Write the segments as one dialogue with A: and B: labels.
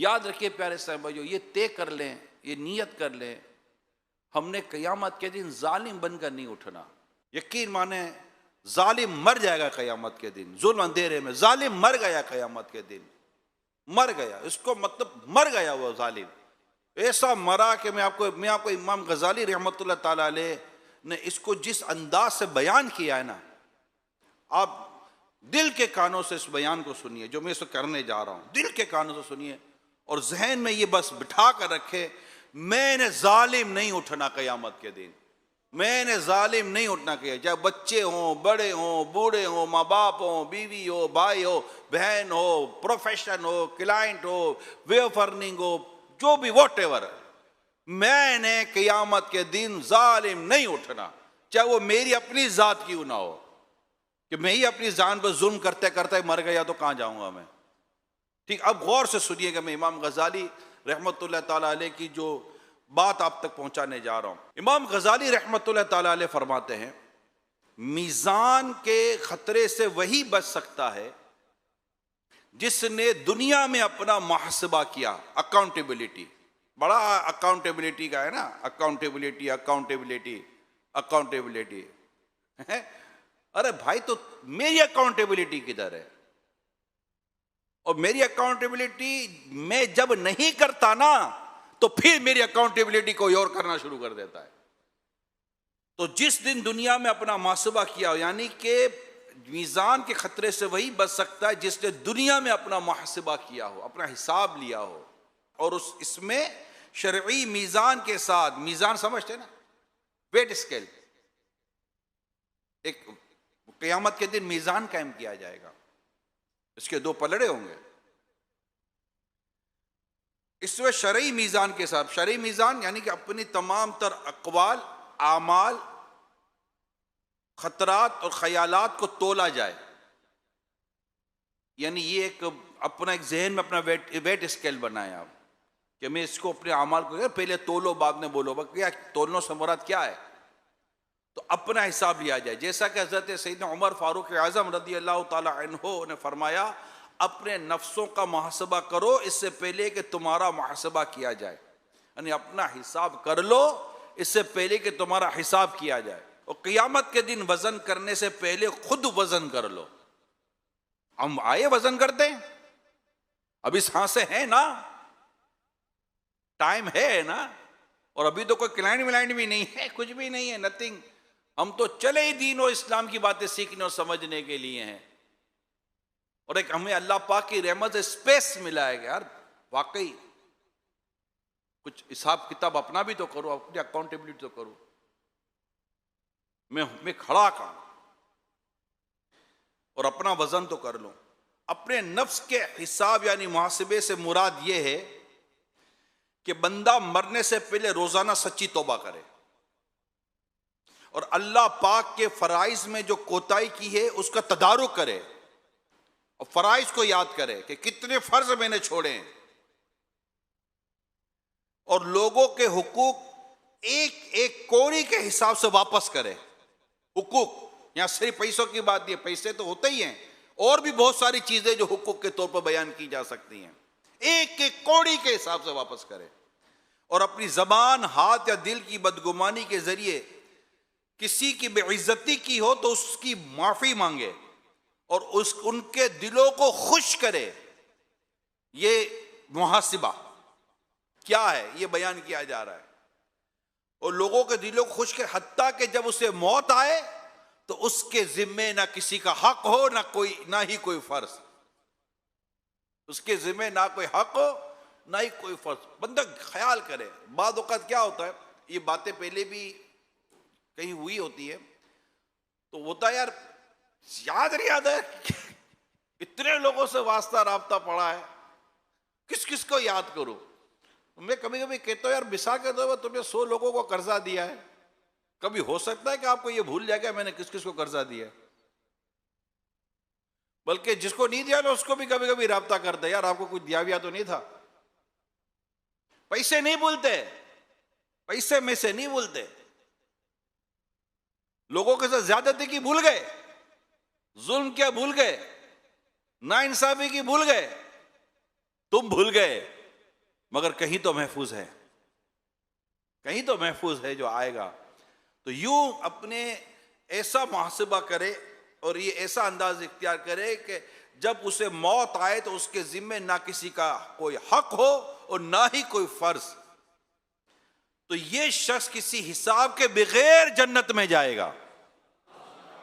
A: याद रखिए प्यारे साहब भाइयों, ये तय कर लें, ये नियत कर लें, हमने क़यामत के दिन जालिम बनकर नहीं उठना। यकीन माने जालिम मर जाएगा क़यामत के दिन। जुल्म अंधेरे में जालिम मर गया क़यामत के दिन, मर गया। इसको मतलब मर गया वो जालिम, ऐसा मरा कि मैं आपको इमाम गजाली रहमतुल्लाह ताला अलैह ने इसको जिस अंदाज से बयान किया है ना, आप दिल के कानों से इस बयान को सुनिए जो मैं इसको करने जा रहा हूं। दिल के कानों से सुनिए और जहन में ये बस बिठा कर रखे, मैंने जालिम नहीं उठना क़यामत के दिन, मैंने जालिम नहीं उठना किया। चाहे बच्चे हों, बड़े हों, बूढ़े हों, माँ बाप हों, बीवी हो, भाई हो, बहन हो, प्रोफेशन हो, क्लाइंट हो, वे ऑफ अर्निंग हो, जो भी व्हाटएवर, मैंने क़यामत के दिन जालिम नहीं उठना, चाहे वो मेरी अपनी जात क्यों ना हो। कि मैं ही अपनी जान पर जुल्म करते करते मर गया तो कहां जाऊंगा मैं। ठीक, अब गौर से सुनिएगा, मैं इमाम गजाली रहमतुल्लाह ताला अलैह की जो बात आप तक पहुंचाने जा रहा हूं। इमाम गजाली रहमतुल्लाह ताला अलैह फरमाते हैं, मीजान के खतरे से वही बच सकता है जिसने दुनिया में अपना मुहासबा किया। अकाउंटेबिलिटी, बड़ा अकाउंटेबिलिटी का है ना, अकाउंटेबिलिटी अकाउंटेबिलिटी अकाउंटेबिलिटी है। अरे भाई, तो मेरी अकाउंटेबिलिटी किधर है? और मेरी अकाउंटेबिलिटी मैं जब नहीं करता ना, तो फिर मेरी अकाउंटेबिलिटी कोई और करना शुरू कर देता है। तो जिस दिन दुनिया में अपना मुहासबा किया, यानी कि मीज़ान के खतरे से वही बच सकता है जिसने दुनिया में अपना मुहासबा किया हो, अपना हिसाब लिया हो, और इसमें शरई मीज़ान के साथ, मीज़ान समझते ना, वेट स्केल, एक क़यामत के दिन मीज़ान कायम किया जाएगा, इसके दो पलड़े होंगे। इसमें शरई मीज़ान के साथ, शरई मीज़ान यानी कि अपनी तमाम तर अक़वाल, आमाल, खतरात और ख्यालात को तोला जाए। यानी ये एक अपना एक जहन में अपना वेट स्केल बनाए आप, कि मैं इसको अपने आमाल को पहले तोलो बाद में बोलो। क्या तोलने से मुराद क्या है? तो अपना हिसाब लिया जाए। जैसा कि हज़रत सैयदना उमर फारूक आज़म रज़ी अल्लाह ताला अन्हु ने फरमाया, अपने नफ्सों का मुहासबा करो इससे पहले कि तुम्हारा मुहासबा किया जाए। यानी अपना हिसाब कर लो इससे पहले कि तुम्हारा हिसाब किया जाए। और क़यामत के दिन वजन करने से पहले खुद वजन कर लो। हम आए वजन करते हैं, अभी सांसें हैं ना, टाइम है ना, और अभी तो कोई क्लाइंट विलाइंट भी नहीं है, कुछ भी नहीं है, नथिंग। हम तो चले ही दीन और इस्लाम की बातें सीखने और समझने के लिए हैं। और एक हमें अल्लाह पाक की रहमत से स्पेस मिला है यार, वाकई कुछ हिसाब किताब अपना भी तो करो, अपनी अकाउंटेबिलिटी तो करो। मैं खड़ा कहां और अपना वजन तो कर लो। अपने नफ्स के हिसाब यानी मुहासबे से मुराद यह है कि बंदा मरने से पहले रोजाना सच्ची तौबा करे और अल्लाह पाक के फराइज में जो कोताही की है उसका तदारुक करे और फराइज को याद करे कि कितने फर्ज मैंने छोड़े हैं, और लोगों के हुकूक एक एक कौड़ी के हिसाब से वापस करे। हुकूक यहां सिर्फ पैसों की बात नहीं है, पैसे तो होते ही हैं, और भी बहुत सारी चीजें जो हुकूक के तौर पर बयान की जा सकती हैं। एक एक कौड़ी के हिसाब से वापस करे और अपनी जबान, हाथ या दिल की बदगुमानी के जरिए किसी की बेइज्जती की हो तो उसकी माफी मांगे और उनके दिलों को खुश करे। ये मुहासिबा क्या है, ये बयान किया जा रहा है। और लोगों के दिलों को खुश करे, हत्ता कि जब उसे मौत आए तो उसके जिम्मे ना किसी का हक हो ना ही कोई फर्ज। उसके जिम्मे ना कोई हक हो ना ही कोई फर्ज। बंदा ख्याल करे, बाद औक़ात क्या होता है, ये बातें पहले भी कहीं हुई होती है, तो होता है यार याद नहीं आता है इतने लोगों से वास्ता राब्ता पड़ा है, किस किस को याद करूं। मैं कभी कभी कहता हूं यार, मिसाल के तौर पर तुमने 100 लोगों को कर्जा दिया है, कभी हो सकता है कि आपको ये भूल जाएगा मैंने किस किस को कर्जा दिया है। बल्कि जिसको नहीं दिया ना उसको भी कभी कभी राब्ता करते, यार आपको कुछ दिया तो नहीं था। पैसे नहीं भूलते, पैसे में से नहीं भूलते। लोगों के साथ ज्यादती की भूल गए, जुल्म क्या भूल गए, नाइंसाफी की भूल गए, तुम भूल गए मगर कहीं तो महफूज है, कहीं तो महफूज है जो आएगा। तो यूं अपने ऐसा मुहासिबा करे और ये ऐसा अंदाज इख्तियार करे कि जब उसे मौत आए तो उसके जिम्मे ना किसी का कोई हक हो और ना ही कोई फर्ज। तो ये शख्स किसी हिसाब के बगैर जन्नत में जाएगा।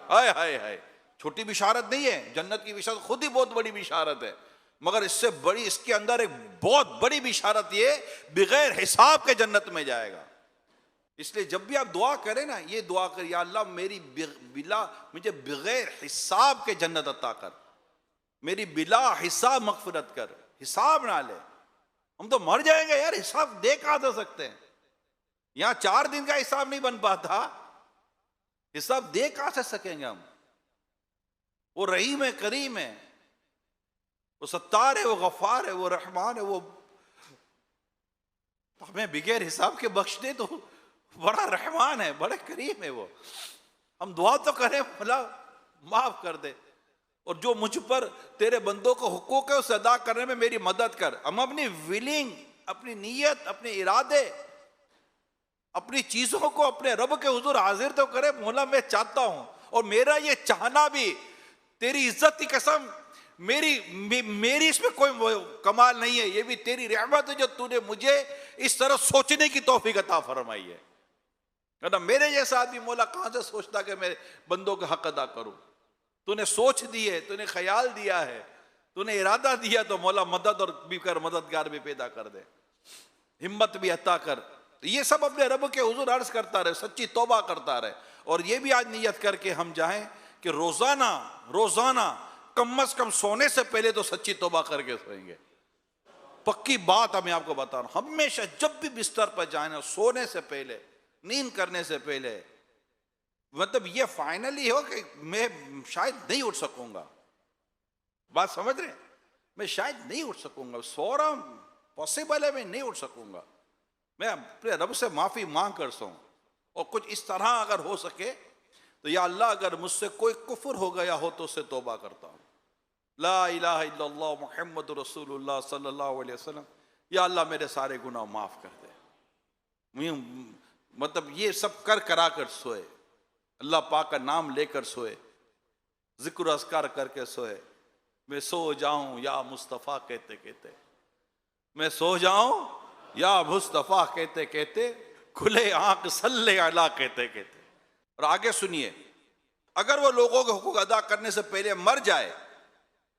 A: हाय हाय हाय, छोटी बिशारत नहीं है, जन्नत की बिशारत खुद ही बहुत बड़ी बिशारत है, मगर इससे बड़ी, इसके अंदर एक बहुत बड़ी बिशारत ये, बगैर हिसाब के जन्नत में जाएगा। इसलिए जब भी आप दुआ करें ना, ये दुआ कर, या अल्लाह मेरी बिला मुझे बगैर हिसाब के जन्नत अता कर, मेरी बिला हिसाब मगफिरत कर। हिसाब ना ले, हम तो मर जाएंगे यार, हिसाब दे कहां दे सकते हैं? यहां 4 दिन का हिसाब नहीं बन पाता, हिसाब दे कहां से सकेंगे हम? वो रहीम है, करीम है, वो सत्तार है, वो गफार है, वो रहमान है, वो हमें बगैर हिसाब के बख्श दे तो बड़ा रहमान है, बड़े करीम है वो। हम दुआ तो करें भला माफ कर दे, और जो मुझ पर तेरे बंदों को हुकूक है उसे अदा करने में मेरी मदद कर। हम अपनी विलिंग, अपनी नीयत, अपने इरादे, अपनी चीजों को अपने रब के हुजूर हाजिर तो करे, मौला मैं चाहता हूं, और मेरा ये चाहना भी तेरी इज्जत की कसम, मेरी इसमें कोई कमाल नहीं है, ये भी तेरी रहमत है जो तूने मुझे इस तरह सोचने की तौफीक अता फरमाई है। वरना मेरे जैसा आदमी मौला कहां से सोचता कि मैं बंदों का हक अदा करूं? तूने सोच दी है, तूने ख्याल दिया है, तूने इरादा दिया, तो मौला मदद और भी कर, मददगार भी पैदा कर दे, हिम्मत भी अता कर। ये सब अपने रब के हुजूर अर्ज करता रहे, सच्ची तौबा करता रहे। और ये भी आज नियत करके हम जाएं कि रोजाना रोजाना कम से कम सोने से पहले तो सच्ची तौबा करके सोएंगे। पक्की बात मैं आपको बता रहा हूं, हमेशा जब भी बिस्तर पर जाए ना, सोने से पहले, नींद करने से पहले, मतलब ये फाइनली हो कि मैं शायद नहीं उठ सकूंगा, बात समझ रहे, मैं शायद नहीं उठ सकूंगा, सो रहा हूं, पॉसिबल है मैं नहीं उठ सकूंगा, मैं अपने रब से माफी मांग कर सोऊं। और कुछ इस तरह अगर हो सके तो या अल्लाह अगर मुझसे कोई कुफर हो गया हो तो उससे तौबा करता हूं, ला इलाहा इल्लल्लाह मुहम्मद रसूलुल्लाह सल्लल्लाहु अलैहि वसल्लम, या अल्लाह मेरे सारे गुनाह माफ कर दे। मतलब ये सब करा कर सोए, अल्लाह पाक का नाम लेकर सोए, जिक्र अस्कार करके सोए। मैं सो जाऊं या मुस्तफ़ा कहते कहते, मैं सो जाऊं या मुस्तफ़ा कहते कहते, खुले आंख सल्ले अला कहते कहते। और आगे सुनिए, अगर वो लोगों के हुकूक अदा करने से पहले मर जाए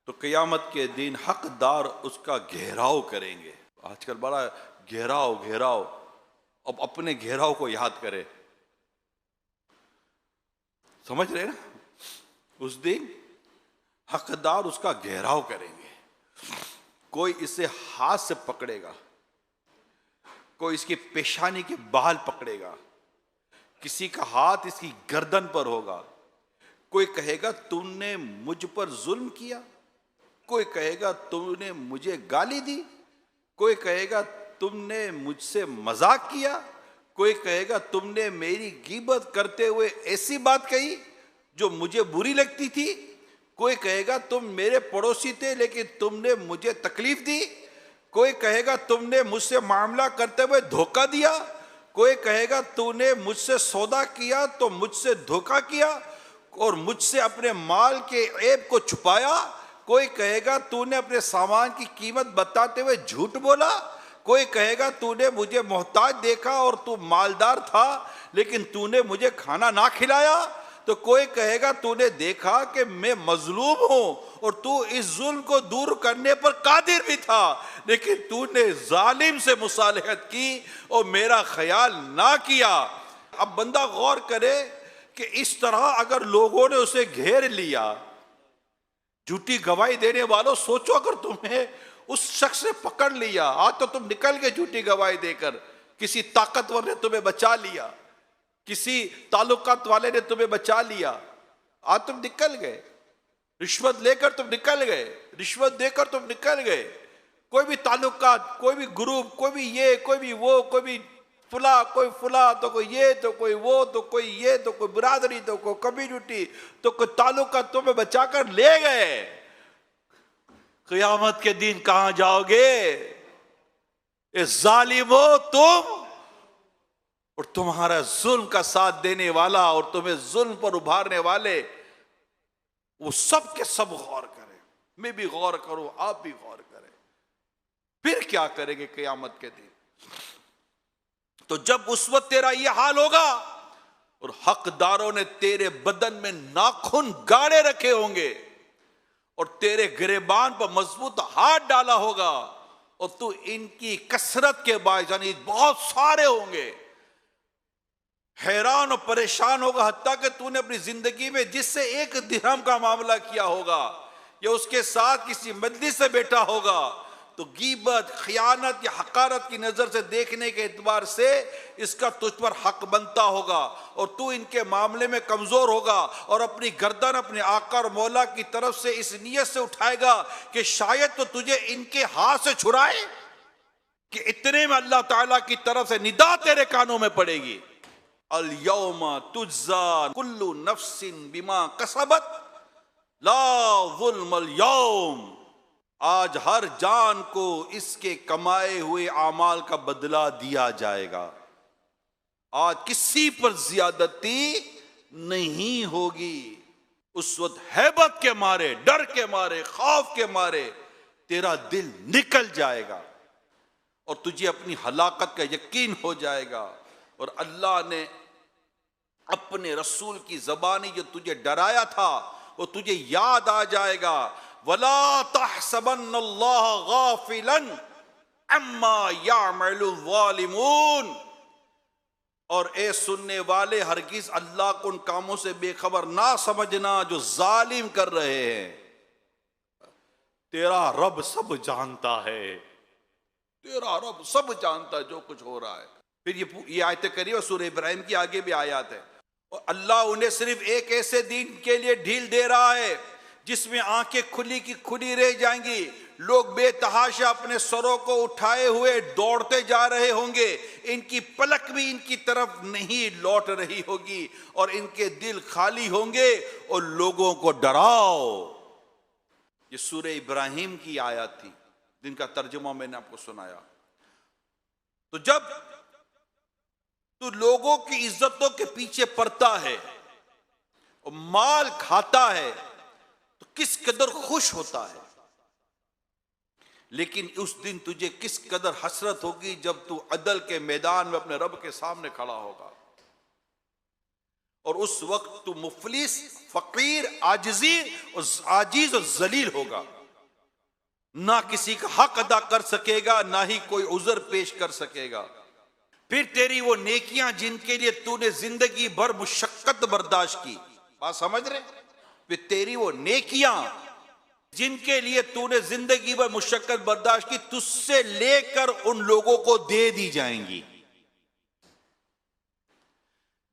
A: तो क़यामत के दिन हकदार उसका घेराव करेंगे। आजकल बड़ा घेराव, अब अपने घेराव को याद करे, समझ रहे ना? उस दिन हकदार उसका घेराव करेंगे, कोई इसे हाथ से पकड़ेगा, कोई इसकी पेशानी के बाल पकड़ेगा, किसी का हाथ इसकी गर्दन पर होगा, कोई कहेगा तुमने मुझ पर जुल्म किया, कोई कहेगा तुमने मुझे गाली दी, कोई कहेगा तुमने मुझसे मजाक किया, कोई कहेगा तुमने मेरी गीबत करते हुए ऐसी बात कही जो मुझे बुरी लगती थी, कोई कहेगा तुम मेरे पड़ोसी थे लेकिन तुमने मुझे तकलीफ दी, कोई कहेगा तुमने मुझसे मामला करते हुए धोखा दिया, कोई कहेगा तूने मुझसे सौदा किया तो मुझसे धोखा किया और मुझसे अपने माल के ऐब को छुपाया, कोई कहेगा तूने अपने सामान की कीमत बताते हुए झूठ बोला, कोई कहेगा तूने मुझे मोहताज देखा और तू मालदार था लेकिन तूने मुझे खाना ना खिलाया, तो कोई कहेगा तूने देखा कि मैं मजलूम हूं और तू इस जुल्म को दूर करने पर कादिर भी था लेकिन तूने जालिम से मुसालहत की और मेरा ख्याल ना किया। अब बंदा गौर करे कि इस तरह अगर लोगों ने उसे घेर लिया, झूठी गवाही देने वालों, सोचो अगर तुम्हें उस शख्स ने पकड़ लिया, आज तो तुम निकल गए झूठी गवाही देकर, किसी ताकतवर ने तुम्हें बचा लिया, किसी ताल्लुकात वाले ने तुम्हें बचा लिया, आज तुम निकल गए, रिश्वत लेकर तुम निकल गए, रिश्वत देकर तुम निकल गए, कोई भी ताल्लुकात, कोई भी ग्रुप, कोई भी ये, कोई भी वो, कोई भी फुला, कोई फुला, तो कोई ये, तो कोई वो, तो कोई ये, तो कोई बिरादरी, तो कोई कम्युनिटी, तो कोई ताल्लुकात तुम्हें बचाकर ले गए। क़यामत के दिन कहां जाओगे? ए जालिमो तुम और तुम्हारा जुल्म का साथ देने वाला और तुम्हें जुल्म पर उभारने वाले, वो सब के सब गौर करें, मैं भी गौर करूं, आप भी गौर करें। फिर क्या करेंगे क़यामत के दिन? तो जब उस वक्त तेरा ये हाल होगा और हकदारों ने तेरे बदन में नाखून गाड़े रखे होंगे और तेरे गिरेबान पर मजबूत हाथ डाला होगा और तू इनकी कसरत के बायस, यानी बहुत सारे होंगे, हैरान और परेशान होगा, हत्ता कि तूने अपनी जिंदगी में जिससे एक दिरहम का मामला किया होगा या उसके साथ किसी मजलिस से बैठा होगा, तो गीबत, खयानत या हकारत की नजर से देखने के एतबार से इसका तुझ पर हक बनता होगा और तू इनके मामले में कमजोर होगा और अपनी गर्दन अपने आका और मौला की तरफ से इस नियत से उठाएगा कि शायद तो तुझे इनके हाथ से छुड़ाए, कि इतने में अल्लाह ताला की तरफ से निदा तेरे कानों में पड़ेगी, अल यौमा तुज्जा कुल्लु नफ्सिन बिमा कसबत ला ज़ुल्मल यौम। आज हर जान को इसके कमाए हुए आमाल का बदला दिया जाएगा। आज किसी पर ज्यादती नहीं होगी। उस वक्त हैबत के मारे, डर के मारे, खौफ के मारे तेरा दिल निकल जाएगा और तुझे अपनी हलाकत का यकीन हो जाएगा। और अल्लाह ने अपने रसूल की ज़बानी जो तुझे डराया था वो तुझे याद आ जाएगा। वला तहसबन्नल्लाह गाफिलन अम्मा यामलु ज़ालिमून। और ए सुनने वाले, हरगिज अल्लाह को उन कामों से बेखबर ना समझना जो जालिम कर रहे हैं। तेरा रब सब जानता है, तेरा रब सब जानता है जो कुछ हो रहा है। फिर ये आयत करिए, सूरह इब्राहिम की आगे भी आयत है। और अल्लाह उन्हें सिर्फ एक ऐसे दिन के लिए ढील दे रहा है जिसमें आंखें खुली की खुली रह जाएंगी, लोग बेतहाशा अपने सरों को उठाए हुए दौड़ते जा रहे होंगे, इनकी पलक भी इनकी तरफ नहीं लौट रही होगी और इनके दिल खाली होंगे। और लोगों को डराओ। ये सूरह इब्राहिम की आयत थी जिनका तर्जुमा मैंने आपको सुनाया। तो जब तू लोगों की इज्जतों के पीछे पड़ता है और माल खाता है तो किस कदर खुश होता है, लेकिन उस दिन तुझे किस कदर हसरत होगी जब तू अदल के मैदान में अपने रब के सामने खड़ा होगा। और उस वक्त तू मुफलिस, फकीर, आजीज और जलील होगा। ना किसी का हक अदा कर सकेगा, ना ही कोई उज़र पेश कर सकेगा। फिर तेरी वो नेकियां जिनके लिए तूने जिंदगी भर मुशक्कत बर्दाश्त की, बात समझ रहे? फिर तेरी वो नेकियां जिनके लिए तूने जिंदगी भर मुशक्कत बर्दाश्त की, तुझसे लेकर उन लोगों को दे दी जाएंगी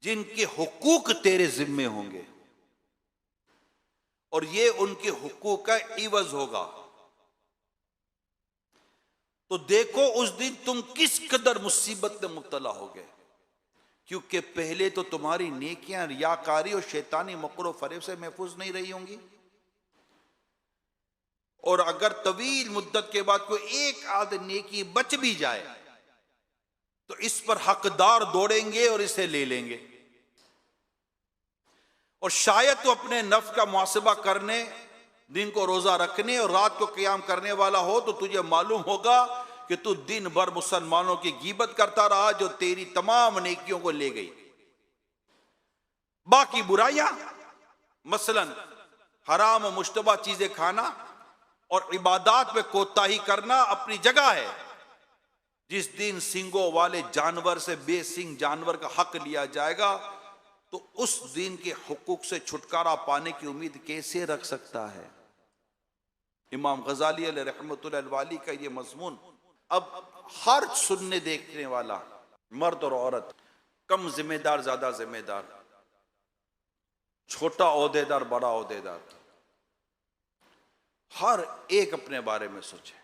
A: जिनके हुकूक तेरे जिम्मे होंगे, और ये उनके हुकूक का इवज होगा। तो देखो उस दिन तुम किस कदर मुसीबत में मुब्तला होगे, क्योंकि पहले तो तुम्हारी नेकियां रियाकारी और शैतानी मकरो फरेब से महफूज नहीं रही होंगी। और अगर तवील मुद्दत के बाद कोई एक आध नेकी बच भी जाए तो इस पर हकदार दौड़ेंगे और इसे ले लेंगे। और शायद तो अपने नफ्स का मुहासबा करने, दिन को रोजा रखने और रात को क़याम करने वाला हो तो तुझे मालूम होगा कि तू दिन भर मुसलमानों की गीबत करता रहा जो तेरी तमाम नेकियों को ले गई। बाकी बुराइयां, मसलन हराम और मुश्तबा चीजें खाना और इबादत में कोताही करना अपनी जगह है। जिस दिन सिंगों वाले जानवर से बेसिंग जानवर का हक लिया जाएगा तो उस दिन के हुकूक से छुटकारा पाने की उम्मीद कैसे रख सकता है। इमाम गजाली अलैहि रहमतुल्लाह अलवाली का ये मजमून अब हर सुनने देखने वाला, मर्द और औरत, कम जिम्मेदार, ज्यादा जिम्मेदार, छोटा ओहदेदार, बड़ा ओहदेदार, हर एक अपने बारे में सोचे।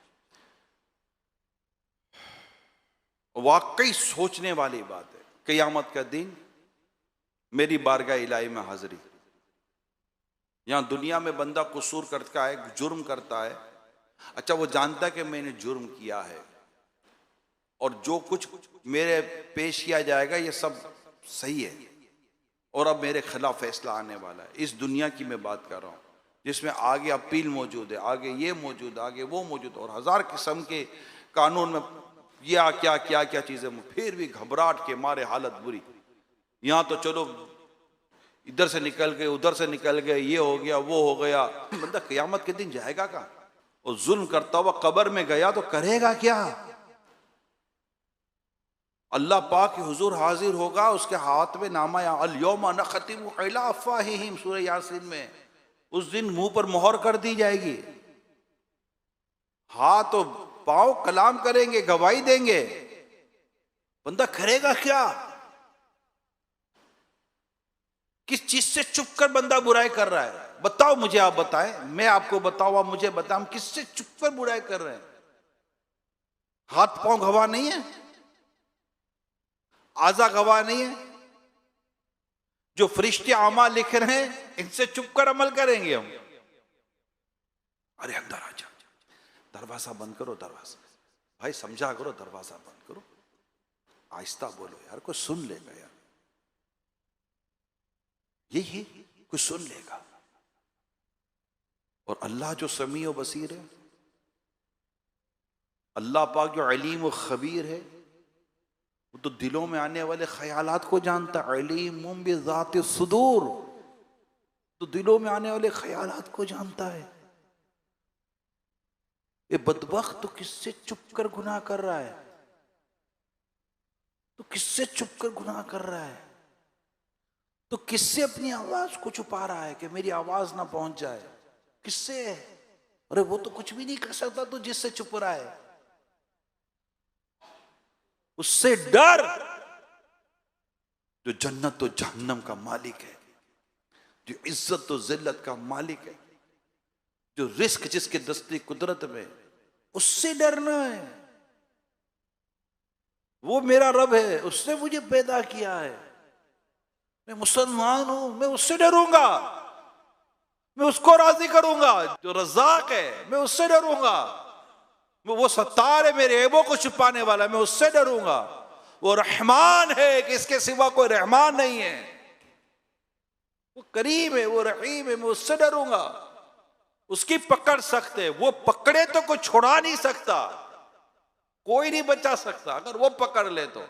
A: वाकई सोचने वाली बात है। क़यामत का दिन मेरी बारगाह इलाही में हाजिरी। यहां दुनिया में बंदा कसूर करता है, जुर्म करता है, अच्छा वो जानता है कि मैंने जुर्म किया है, और जो कुछ मेरे पेश किया जाएगा ये सब सही है, और अब मेरे खिलाफ फैसला आने वाला है। इस दुनिया की मैं बात कर रहा हूँ जिसमें आगे अपील मौजूद है, आगे ये मौजूद, आगे वो मौजूद, और हजार किस्म के कानून में क्या क्या क्या क्या चीजें, फिर भी घबराहट के मारे हालत बुरी। यहाँ तो चलो इधर से निकल गए, उधर से निकल गए, ये हो गया वो हो गया। बंदा क़यामत के दिन जाएगा कहाँ? और जुल्म करता हुआ कब्र में गया तो करेगा क्या? अल्लाह पाक के हुजूर हाजिर होगा, उसके हाथ में नामा अल यौमा नखतिमु अला अफ़वाहिहिम, सूरह यासीन में। उस दिन मुंह पर मोहर कर दी जाएगी, हाथ और पांव कलाम करेंगे, गवाही देंगे। बंदा करेगा क्या? किस चीज से चुप कर बंदा बुराई कर रहा है? बताओ मुझे, आप बताएं, मैं आपको बताऊं, आप मुझे बताओ, हम किससे चुप कर बुराई कर रहे हैं? हाथ पांव गवाह नहीं है, आजा गवाह नहीं है, जो फरिश्ते आमा लिख रहे हैं इनसे चुप कर अमल करेंगे हम? अरे अंदर आ जाओ, दरवाजा बंद करो, दरवाजा भाई समझा करो, दरवाजा बंद करो, आहिस्ता बोलो यार, कोई सुन लेगा यार, यही कोई सुन लेगा। और अल्लाह जो समी व बसीर है, अल्लाह पाक जो अलीम व खबीर है, वो तो दिलों में आने वाले ख्यालात को जानता है। अलीमुम बिज़ाति सुदूर, तो दिलों में आने वाले ख्यालात को जानता है। ये बदबख्त तो किससे चुप कर गुनाह कर रहा है? तो किससे चुप कर गुनाह कर रहा है? तो किससे अपनी आवाज को छुपा रहा है कि मेरी आवाज ना पहुंच जाए? किससे? अरे वो तो कुछ भी नहीं कर सकता, तो जिससे चुप रहा है उससे डर, जो जन्नत और जहन्नम का मालिक है, जो इज्जत और जिल्लत का मालिक है, जो रिस्क जिसके दस्ती कुदरत में, उससे डरना है। वो मेरा रब है, उसने मुझे पैदा किया है, मैं मुसलमान हूं, मैं उससे डरूंगा, मैं उसको राजी करूंगा। जो रज़ाक है मैं उससे डरूंगा, वो सत्तार है, मेरे ऐबों को छुपाने वाला, मैं उससे डरूंगा। वो रहमान है कि इसके सिवा कोई रहमान नहीं है, वो करीम है, वो रहीम है, मैं उससे डरूंगा। उसकी पकड़ सख्त है, वो पकड़े तो कोई छुड़ा नहीं सकता, कोई नहीं बचा सकता अगर वो पकड़ ले तो।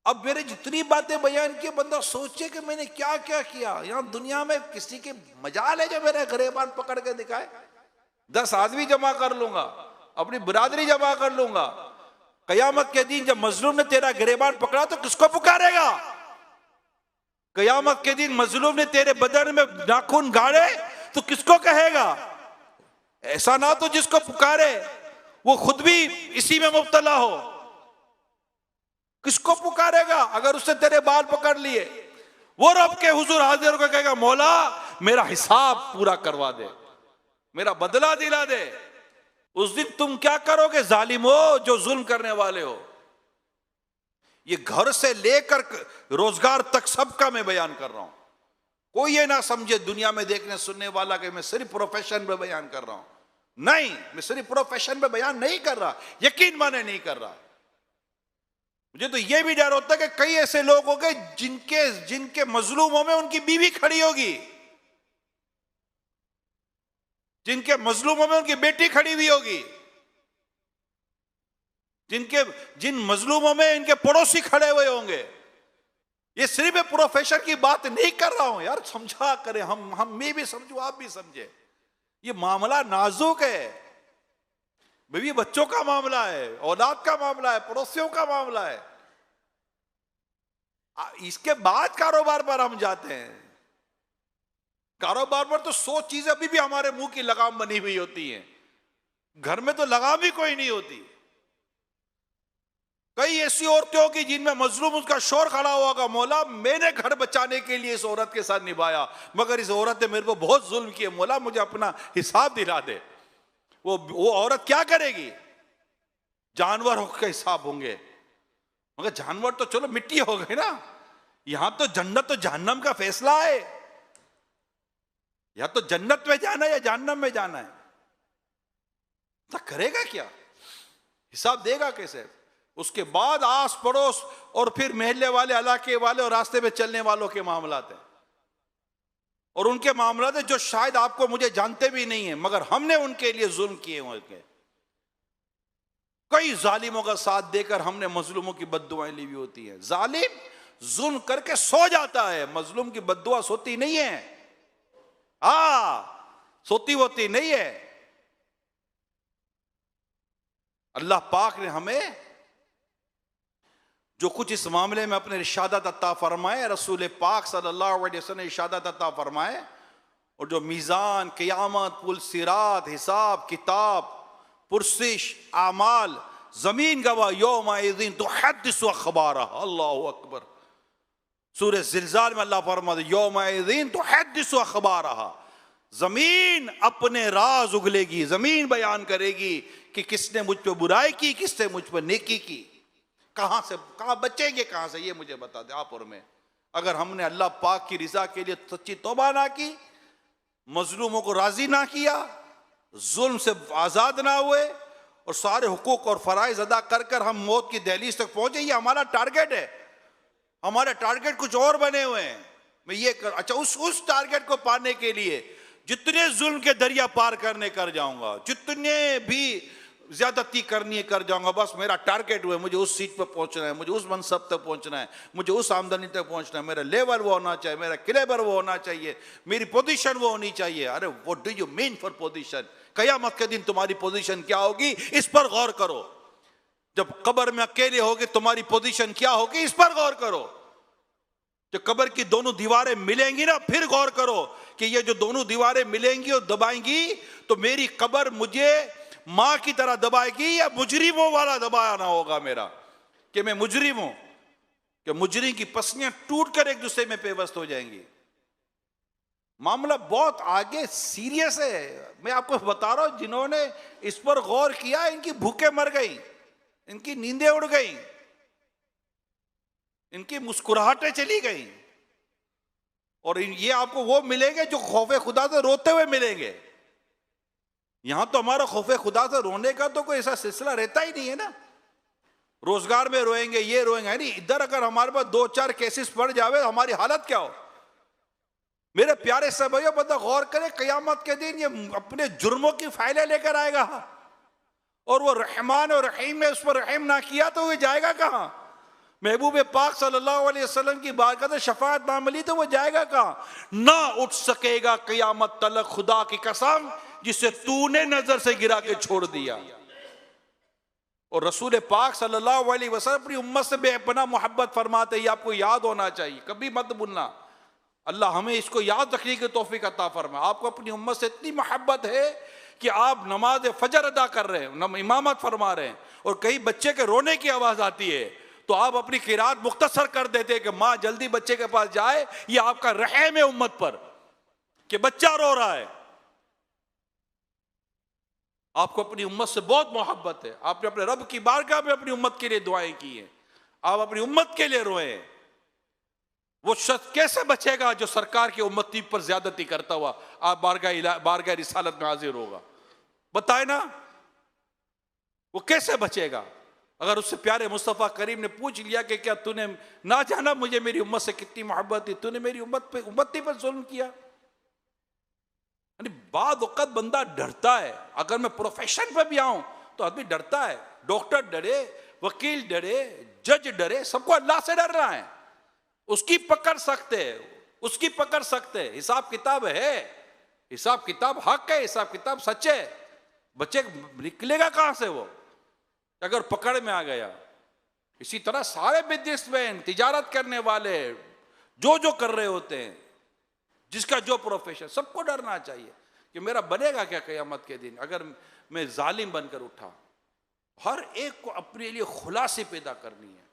A: अब मेरे जितनी बातें बयान की, बंदा सोचे कि मैंने क्या क्या किया। यहां दुनिया में किसी के मजाल है जो मेरे गिरबान पकड़ के दिखाए? 10 आदमी जमा कर लूंगा, अपनी बिरादरी जमा कर लूंगा। कयामत के दिन जब मजलूम ने तेरा गिरबान पकड़ा तो किसको पुकारेगा? कयामत के दिन मजलूम ने तेरे बदन में नाखून गाड़े तो किसको कहेगा? ऐसा ना तो जिसको पुकारे वो खुद भी इसी में मुब्तला हो, किसको पुकारेगा? अगर उसने तेरे बाल पकड़ लिए, वो रब के हुजूर हाजिर होकर कहेगा, मौला मेरा हिसाब पूरा करवा दे, मेरा बदला दिला दे। उस दिन तुम क्या करोगे जालिमो, जो जुल्म करने वाले हो? ये घर से लेकर रोजगार तक सबका मैं बयान कर रहा हूं। कोई ये ना समझे दुनिया में देखने सुनने वाला कि मैं सिर्फ प्रोफेशन में बयान कर रहा हूं। नहीं, मैं सिर्फ प्रोफेशन में बयान नहीं कर रहा, यकीन माने नहीं कर रहा। मुझे तो यह भी डर होता है कि कई ऐसे लोग होंगे जिनके मजलूमों में उनकी बीवी खड़ी होगी, जिनके मजलूमों में उनकी बेटी खड़ी हुई होगी, जिन मजलूमों में इनके पड़ोसी खड़े हुए होंगे। ये सिर्फ प्रोफेशन की बात नहीं कर रहा हूं यार, समझा करें, हम मैं भी समझू, आप भी समझे। ये मामला नाजुक है, बीवी बच्चों का मामला है, औलाद का मामला है, पड़ोसियों का मामला है। इसके बाद कारोबार पर हम जाते हैं। कारोबार पर तो 100 चीजें अभी भी हमारे मुंह की लगाम बनी हुई होती हैं, घर में तो लगाम ही कोई नहीं होती। कई ऐसी औरतें होगी जिनमें मजलूम उसका शोर खड़ा होगा, मौला मैंने घर बचाने के लिए इस औरत के साथ निभाया, मगर इस औरत ने मेरे को बहुत जुल्म किया, मौला मुझे अपना हिसाब दिला दे। वो औरत क्या करेगी? जानवर का हिसाब होंगे, मगर जानवर तो चलो मिट्टी हो गए ना। यहां तो जन्नत तो जहन्नम का फैसला है, या तो जन्नत में जाना है या जहन्नम में जाना है। तो करेगा क्या? हिसाब देगा कैसे? उसके बाद आस पड़ोस और फिर महल्ले वाले, इलाके वाले और रास्ते पे चलने वालों के मामलात हैं, और उनके मामलात हैं जो शायद आपको मुझे जानते भी नहीं है, मगर हमने उनके लिए जुल्म किए हुए हैं। कई जालिमों का साथ देकर हमने मजलूमों की बद्दुआएं ली हुई होती हैं। जालिम जुल्म करके सो जाता है, मजलूम की बद्दुआ सोती नहीं है। सोती होती नहीं है। अल्लाह पाक ने हमें जो कुछ इस मामले में अपने इरशादात अता फरमाए, रसूल पाक सल्लल्लाहु अलैहि वसल्लम ने इरशादात अता फरमाए, और जो मीज़ान, क़यामत, पुल सिरात, हिसाब किताब, पुरसिश, आमाल, जमीन गवाह, यौमइज़िन तुहद्दिसु अख़बारहा। अल्लाहु अकबर। सूरह ज़िलज़ाल में अल्लाह फरमाता है यौमइज़िन तुहद्दिसु अख़बारहा। जमीन अपने राज उगलेगी, जमीन बयान करेगी कि किसने मुझ पे बुराई की, किसने मुझ पे नेकी की। कहां से कहां बचेंगे, कहां से, ये मुझे बता दें आप और मैं। अगर हमने अल्लाह पाक की रिजा के लिए सच्ची तौबा ना की, मजलूमों को राजी ना किया, जुल्म से आजाद ना हुए, और सारे हुकूक और फराइज अदा कर कर हम मौत की दहलीज तक पहुंचे, ये हमारा टारगेट है। हमारे टारगेट कुछ और बने हुए हैं। मैं ये अच्छा, उस टारगेट को पाने के लिए जितने जुल्म के दरिया पार करने कर जाऊंगा, जितने भी ज्यादती करनी है कर जाऊंगा, बस मेरा टारगेट हुआ है, मुझे उस सीट पर पहुंचना है, मुझे उस मनसब तक पहुंचना है, मुझे उस आमदनी तक पहुंचना है, मेरा लेवल वो होना चाहिए, मेरा क्लेबर वो होना चाहिए, मेरी पोजीशन वो होनी चाहिए। अरे what do you mean for position? कयामत के दिन तुम्हारी पोजीशन क्या होगी, इस पर गौर करो। जब कब्र में अकेले होगे तुम्हारी पोजीशन क्या होगी, इस पर गौर करो। जब कब्र की दोनों दीवारें मिलेंगी ना, फिर गौर करो कि ये जो दोनों दीवारें मिलेंगी और दबाएंगी, तो मेरी कब्र मुझे मां की तरह दबाएगी या मुजरिमों वाला दबाना होगा मेरा, कि मैं मुजरिम हूं, कि मुजरिम की पसलियां टूटकर एक दूसरे में पेवस्त हो जाएंगी। मामला बहुत आगे सीरियस है। मैं आपको बता रहा हूं, जिन्होंने इस पर गौर किया इनकी भूखे मर गई, इनकी नींदें उड़ गई, इनकी मुस्कुराहटें चली गई। और ये आपको वो मिलेंगे जो खौफे खुदा से रोते हुए मिलेंगे। यहां तो हमारा खौफे खुदा से रोने का तो कोई ऐसा सिलसिला रहता ही नहीं है ना। रोजगार में रोएंगे, ये रोएंगे नहीं। इधर अगर हमारे पास 2-4 केसेस पड़ जावे, हमारी हालत क्या हो। मेरे प्यारे से भाइयों, बता गौर करें, कयामत के दिन ये अपने जुर्मों की फाइलें लेकर आएगा, और वो रहमान और रहीम ने उस पर रहम ना किया तो वो जाएगा कहां? महबूब पाक सल्लल्लाहु अलैहि वसल्लम की बारगाह से शफाअत ना मिली तो वो जाएगा कहां? ना उठ सकेगा कयामत तलक, खुदा की कसम, जिसे तूने नजर से गिरा के छोड़ दिया। और रसूल पाक सल्लल्लाहु अलैहि वसल्लम अपनी उम्मत से बेपनाह मोहब्बत फरमाते, ये आपको याद होना चाहिए, कभी मत भूलना। अल्लाह हमें इसको याद रखने की तौफीक अता फरमाए। आपको अपनी उम्मत से इतनी मोहब्बत है कि आप नमाज फजर अदा कर रहे हैं, इमामत फरमा रहे हैं, और कहीं बच्चे के रोने की आवाज आती है तो आप अपनी किरात मुख्तसर कर देते हैं कि माँ जल्दी बच्चे के पास जाए। ये आपका रहम है उम्मत पर कि बच्चा रो रहा है। आपको अपनी उम्मत से बहुत मोहब्बत है। आपने अपने रब की बारगाह में अपनी उम्मत के लिए दुआएं की हैं, आप अपनी उम्मत के लिए रोए। वो शख्स कैसे बचेगा जो सरकार की उम्मती पर ज्यादती करता हुआ आप बारगाह रिसालत में हाजिर होगा? बताए ना, वो कैसे बचेगा? अगर उससे प्यारे मुस्तफ़ा करीम ने पूछ लिया कि क्या तूने ना जाना मुझे मेरी उम्मत से कितनी मोहब्बत थी, तूने मेरी उम्मती पर जुल्म किया। बाद वक़्त बंदा डरता है। अगर मैं प्रोफेशन पर भी आऊं तो आदमी डरता है। डॉक्टर डरे, वकील डरे, जज डरे, सबको अल्लाह से डर रहा है। उसकी पकड़ सकते, उसकी पकड़ सकते। हिसाब किताब है, हिसाब किताब हक है, हिसाब किताब सच है। बच्चे निकलेगा कहां से वो अगर पकड़ में आ गया? इसी तरह सारे बिजनेसमैन, तिजारत करने वाले, जो कर रहे होते हैं, जिसका जो प्रोफेशन, सबको डरना चाहिए कि मेरा बनेगा क्या क़यामत के दिन अगर मैं जालिम बनकर उठा। हर एक को अपने लिए खुलासे पैदा करनी है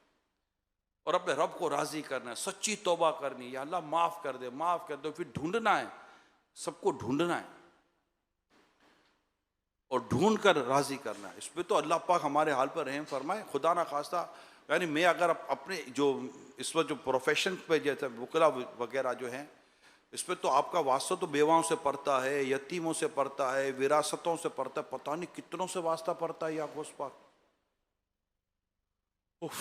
A: और अपने रब को राजी करना है, सच्ची तौबा करनी है, या अल्लाह माफ कर दे, माफ कर दो। फिर ढूंढना है, सबको ढूंढना है और ढूंढ कर राजी करना है। इस पर तो अल्लाह पाक हमारे हाल पर रहम फरमाए। खुदा ना खास्ता, यानी मैं अगर अपने जो इस वक्त जो प्रोफेशन पे जैसे वकला वगैरह जो हैं, इस पर तो आपका वास्ता तो बेवाओं से पड़ता है, यतीमों से पड़ता है, विरासतों से पड़ता है, पता नहीं कितनों से वास्ता पड़ता है। या गौस पाक उफ,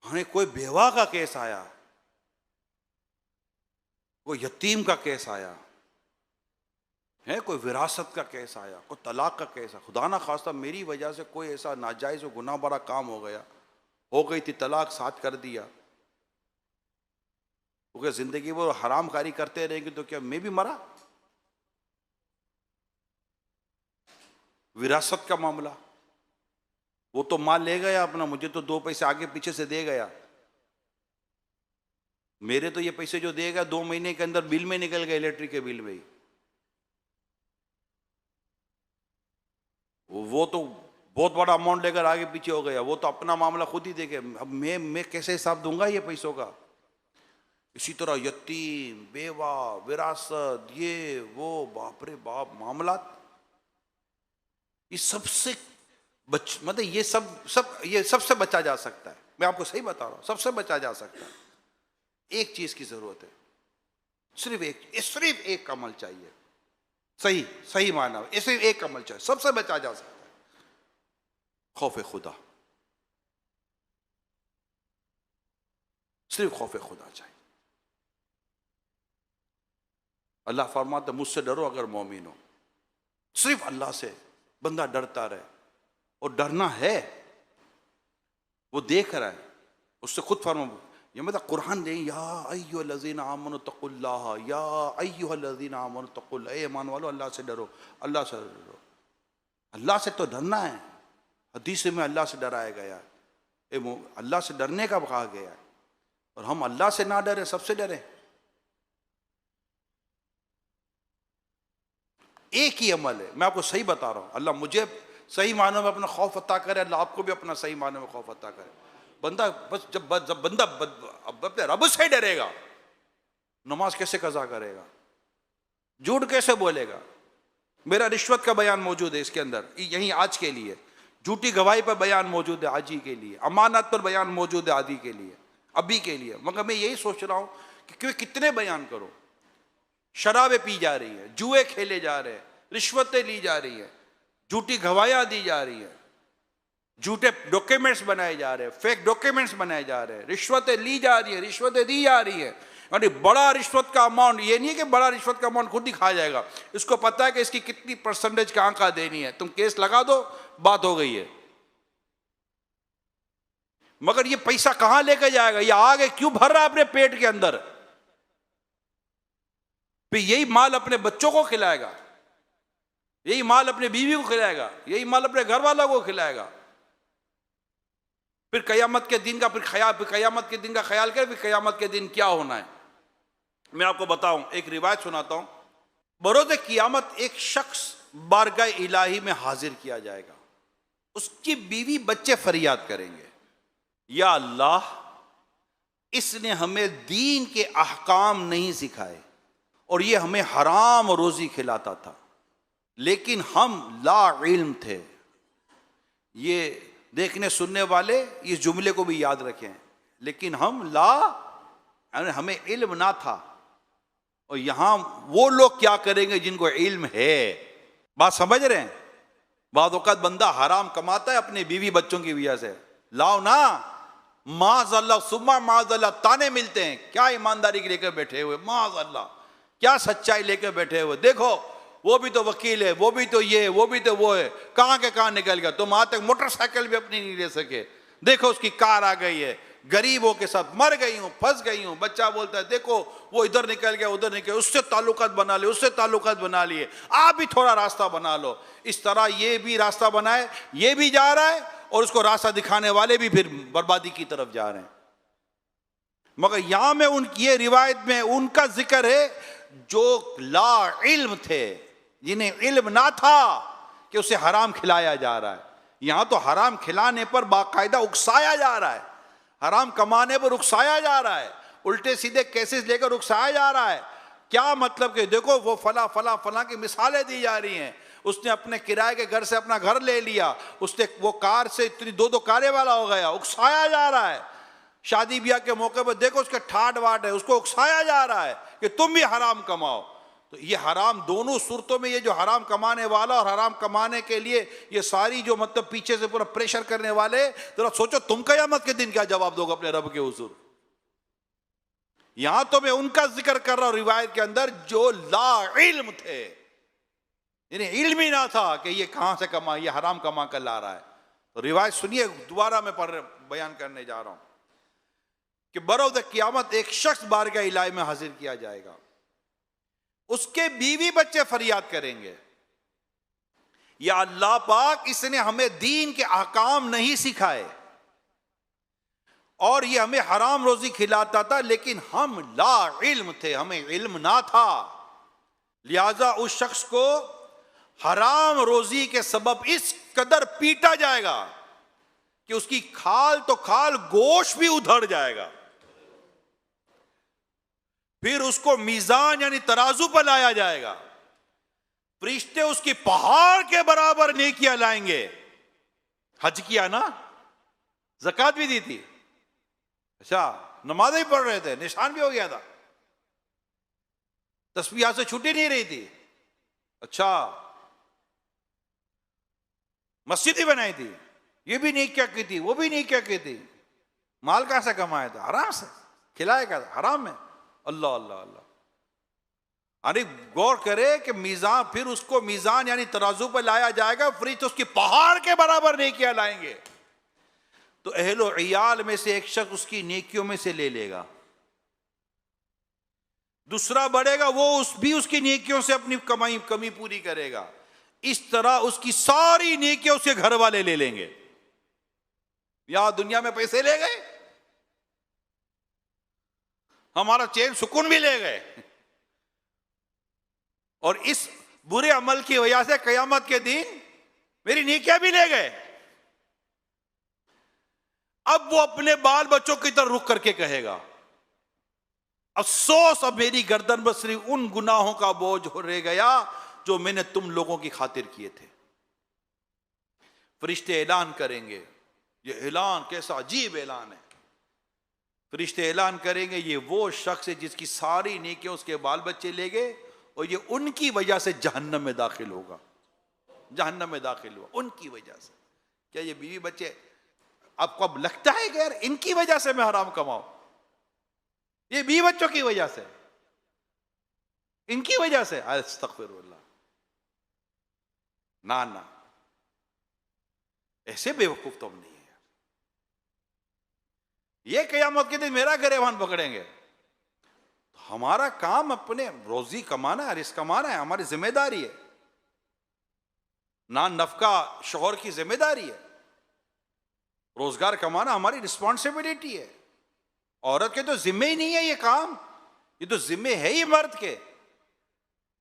A: हमें कोई बेवा का केस आया, कोई यतीम का केस आया है, कोई विरासत का केस आया, कोई तलाक का केस आया, खुदा ना खास्ता मेरी वजह से कोई ऐसा नाजायज और गुनाह भरा काम हो गया, हो गई थी तलाक, साथ कर दिया, तो क्या जिंदगी वो हराम कारी करते रहेंगे तो क्या मैं भी मरा? विरासत का मामला, वो तो माल ले गया अपना, मुझे तो 2 पैसे आगे पीछे से दे गया, मेरे तो ये पैसे जो देगा 2 महीने के अंदर बिल में निकल गए, इलेक्ट्रिक के बिल में ही। वो तो बहुत बड़ा अमाउंट लेकर आगे पीछे हो गया, वो तो अपना मामला खुद ही देखे, अब मैं कैसे हिसाब दूंगा ये पैसों का? इसी तरह यतीम, बेवा, विरासत, ये वो, बाप रे बाप मामला, ये सबसे मतलब ये सबसे बचा जा सकता है। मैं आपको सही बता रहा हूं, सबसे बचा जा सकता है। एक चीज की जरूरत है, सिर्फ एक अमल चाहिए, सही माना, सिर्फ एक अमल चाहिए, सबसे बचा जा सकता है, खौफ खुदा। सिर्फ खौफ खुदा चाहिए। अल्लाह फरमाता मुझसे डरो अगर मोमिन हो। सिर्फ अल्लाह से बंदा डरता रहे, और डरना है, वो देख रहा है, उससे खुद फरमा, ये मतलब कुरान दे, या अय्युहल्लज़ीना आमनु तक़ुल्लाह, या अय्युहल्लज़ीना आमनु तक़ुल्लाह, ए ईमान वालो अल्लाह से डरो, अल्लाह से डरो। अल्लाह से तो डरना है, हदीस में अल्लाह से डराया गया है, अल्लाह से डरने का कहा गया है, और हम अल्लाह से ना डरे, सबसे डरे। एक ही अमल है, मैं आपको सही बता रहा हूं, अल्लाह मुझे सही मानों में अपना खौफ अता करे, अल्लाह आपको भी अपना सही मानों में खौफ अता करे। बंदा बस जब बंदा अपने रब से डरेगा, नमाज कैसे कज़ा करेगा, झूठ कैसे बोलेगा? मेरा रिश्वत का बयान मौजूद है इसके अंदर, यही आज के लिए, झूठी गवाही पर बयान मौजूद है आज ही के लिए, अमानत पर बयान मौजूद है आदि के लिए, अभी के लिए। मगर मैं यही सोच रहा हूं कि कितने बयान करो। शराबें पी जा रही है, जुए खेले जा रहे हैं, रिश्वतें ली जा रही है, झूठी गवाहियां दी जा रही है, झूठे डॉक्यूमेंट्स बनाए जा रहे हैं, फेक डॉक्यूमेंट्स बनाए जा रहे हैं, रिश्वतें ली जा रही है, रिश्वतें दी जा रही है। यानी बड़ा रिश्वत का अमाउंट, ये नहीं है कि बड़ा रिश्वत का अमाउंट खुद ही खा जाएगा, इसको पता है कि इसकी कितनी परसेंटेज का आंका देनी है, तुम केस लगा दो, बात हो गई है। मगर ये पैसा कहां लेकर जाएगा? ये आगे क्यों भर रहा है अपने पेट के अंदर? फिर यही माल अपने बच्चों को खिलाएगा, यही माल अपने बीवी को खिलाएगा, यही माल अपने घर वालों को खिलाएगा। फिर कयामत के दिन का कयामत के दिन का ख्याल करें, फिर कयामत के दिन क्या होना है। मैं आपको बताऊं, एक रिवायत सुनाता हूं। बरोज़ क़यामत एक शख्स बारगाह इलाही में हाजिर किया जाएगा, उसकी बीवी बच्चे फरियाद करेंगे, या अल्लाह, इसने हमें दीन के अहकाम नहीं सिखाए और ये हमें हराम रोजी खिलाता था, लेकिन हम ला इल्म थे। ये देखने सुनने वाले इस जुमले को भी याद रखें, लेकिन हमें इल्म ना था, और यहां वो लोग क्या करेंगे जिनको इल्म है। बात समझ रहे हैं? बाद औक़ात बंदा हराम कमाता है अपने बीवी बच्चों की वजह से, लाओ ना, माज़अल्लाह सुम्मा माज़अल्लाह ताने मिलते हैं। क्या ईमानदारी के लेकर बैठे हुए, माज़अल्लाह, क्या सच्चाई लेकर बैठे हुए, देखो वो भी तो वकील है, वो भी तो ये, वो भी तो वो है, कहां के कहां निकल गया। तुम आज तक मोटरसाइकिल भी अपनी नहीं ले सके, देखो उसकी कार आ गई है, गरीबों के साथ मर गई हूं, फंस गई हूं। बच्चा बोलता है देखो वो इधर निकल गया, उधर निकल, उससे ताल्लुकात बना लिए, उससे ताल्लुकात बना लिए, आप भी थोड़ा रास्ता बना लो। इस तरह ये भी रास्ता बनाए, ये भी जा रहा है, और उसको रास्ता दिखाने वाले भी फिर बर्बादी की तरफ जा रहे हैं। मगर यहां में उनकी ये रिवायत में उनका जिक्र है जो ला इल्म थे, जिन्हें इल्म ना था कि उसे हराम खिलाया जा रहा है। यहां तो हराम खिलाने पर बाकायदा उकसाया जा रहा है, हराम कमाने पर उकसाया जा रहा है, उल्टे सीधे केसेस लेकर उकसाया जा रहा है। क्या मतलब कि देखो वो फला फला फला की मिसालें दी जा रही हैं, उसने अपने किराए के घर से अपना घर ले लिया, उसने वो कार से इतनी 2-2 कारें वाला हो गया, उकसाया जा रहा है। शादी ब्याह के मौके पर देखो उसके ठाट वाट है, उसको उकसाया जा रहा है कि तुम भी हराम कमाओ। तो ये हराम दोनों सूरतों में, ये जो हराम कमाने वाला और हराम कमाने के लिए ये सारी जो मतलब पीछे से पूरा प्रेशर करने वाले, जरा सोचो तुम क़यामत के दिन क्या जवाब दोगे अपने रब के हुजूर। यहां तो मैं उनका जिक्र कर रहा हूं रिवायत के अंदर जो ला इल्म थे, इन्हें इल्म ही ना था कि ये कहां से कमा, ये हराम कमा कर ला रहा है। तो रिवायत सुनिए, दोबारा मैं बयान करने जा रहा हूं कि बरोज़ क़यामत एक शख्स बारगाह इलाही में हाजिर किया जाएगा, उसके बीवी बच्चे फरियाद करेंगे, या अल्लाह पाक इसने हमें दीन के अहकाम नहीं सिखाए और ये हमें हराम रोजी खिलाता था, लेकिन हम ला इल्म थे, हमें इल्म ना था, लिहाजा उस शख्स को हराम रोजी के सबब इस कदर पीटा जाएगा कि उसकी खाल तो खाल, गोश्त भी उधड़ जाएगा। फिर उसको मीजान यानी तराजू पर लाया जाएगा, फरिश्ते उसकी पहाड़ के बराबर नेकियां लाएंगे। हज किया ना, ज़कात भी दी थी, अच्छा नमाज़ें भी पढ़ रहे थे, निशान भी हो गया था, तस्बीह से छूटी नहीं रही थी, अच्छा मस्जिद ही बनाई थी, ये भी नहीं क्या की थी, वो भी नहीं क्या की थी, माल कहां से कमाया था, हराम से खिलाएगा, हराम में। अल्लाह अल्लाह अल्लाह, यानी गौर करे कि मीजान, फिर उसको मीजान यानी तराजू पर लाया जाएगा, फरिश्ते उसकी पहाड़ के बराबर नेकियां लाएंगे। तो अहलो इयाल में से एक शख्स उसकी नेकियों में से ले लेगा, दूसरा बढ़ेगा, वो उसकी नेकियों से अपनी कमी पूरी करेगा। इस तरह उसकी सारी नेकियां उसके घर वाले ले लेंगे। यहां दुनिया में पैसे ले गए, हमारा चैन सुकून भी ले गए, और इस बुरे अमल की वजह से क़यामत के दिन मेरी नेकियां भी ले गए। अब वो अपने बाल बच्चों की तरफ रुक करके कहेगा, अफसोस, अब मेरी गर्दन पर सिर्फ उन गुनाहों का बोझ रह गया जो मैंने तुम लोगों की खातिर किए थे। फरिश्ते ऐलान करेंगे, ये ऐलान कैसा अजीब ऐलान है, फरिश्ते ऐलान करेंगे ये वो शख्स है जिसकी सारी नेकियां उसके बाल बच्चे ले गए और ये उनकी वजह से जहन्नम में दाखिल होगा, जहन्नम में दाखिल हुआ उनकी वजह से। क्या ये बीवी बच्चे आपको अब लगता है कि यार इनकी वजह से मैं हराम कमाऊं, ये बीवी बच्चों की वजह से, इनकी वजह से? अस्तगफिरुल्लाह, ना ना, ऐसे बेवकूफ तो हम नहीं है। ये क़यामत के दिन मेरा गिरबान पकड़ेंगे, हमारा काम अपने रोजी कमाना है, रिस्क कमाना है, हमारी जिम्मेदारी है, नान नफका शौहर की जिम्मेदारी है, रोजगार कमाना हमारी रिस्पॉन्सिबिलिटी है। औरत के तो जिम्मे ही नहीं है ये काम, ये तो जिम्मे है ही मर्द के,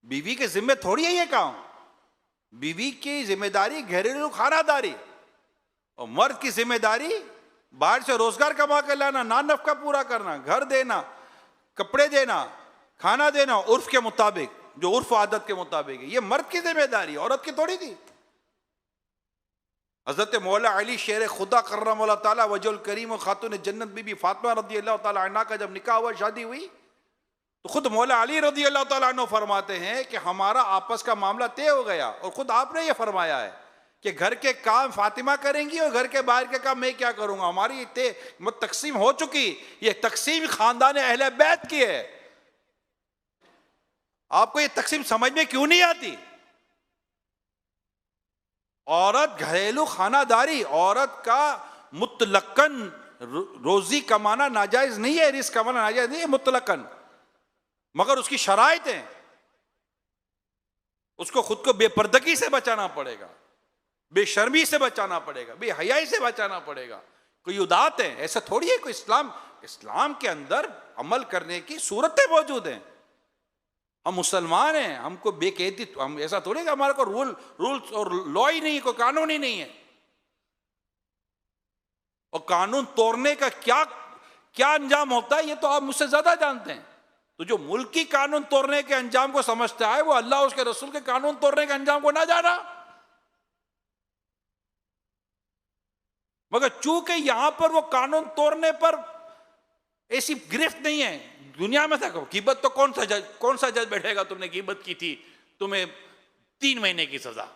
A: बीवी के जिम्मे थोड़ी है ये काम। बीवी की जिम्मेदारी घरेलू खानादारी, और मर्द की जिम्मेदारी बाहर से रोजगार कमा कर लाना, नान नफका पूरा करना, घर देना, कपड़े देना, खाना देना, उर्फ के मुताबिक, जो उर्फ आदत के मुताबिक है। ये मर्द की जिम्मेदारी, औरत की थोड़ी थी। हजरत मौला अली शेर खुदा कर्रम ताला वजुल करीम और खातून जन्नत बीबी फातिमा रदी अल्लाह ताला अन्हा का जब निकाह हुआ, शादी हुई, तो खुद मौला अली रदी अल्लाह ताला अन्हु फरमाते हैं कि हमारा आपस का मामला तय हो गया, और खुद आपने ये फरमाया है कि घर के काम फातिमा करेंगी और घर के बाहर के काम मैं क्या करूंगा। हमारी तकसीम हो चुकी, ये तकसीम खानदान अहले बैत की है। आपको ये तकसीम समझ में क्यों नहीं आती? औरत घरेलू खानादारी, औरत का मुतलकन रोजी कमाना नाजायज नहीं है, रिस्क कमाना नाजायज नहीं है मुतलकन, मगर उसकी शराइत है, उसको खुद को बेपर्दगी से बचाना पड़ेगा, बेशर्मी से बचाना पड़ेगा, बेहयाई से बचाना पड़ेगा। कोई उदात है ऐसा थोड़ी है, कोई इस्लाम के अंदर अमल करने की सूरतें मौजूद हैं। हम मुसलमान हैं, हमको बेकैदी, हम ऐसा थोड़ी कि हमारे को रूल्स और लॉ ही नहीं है, कोई कानून ही नहीं है। और कानून तोड़ने का क्या क्या अंजाम होता है ये तो आप मुझसे ज्यादा जानते हैं। तो जो मुल्की कानून तोड़ने के अंजाम को समझता है वो अल्लाह उसके रसूल के कानून तोड़ने के अंजाम को ना जाना। मगर चूंकि यहां पर वो कानून तोड़ने पर ऐसी गिरफ्त नहीं है, दुनिया में था गिबत तो कौन सा जज बैठेगा तुमने गिबत की थी तुम्हें 3 महीने की सजा,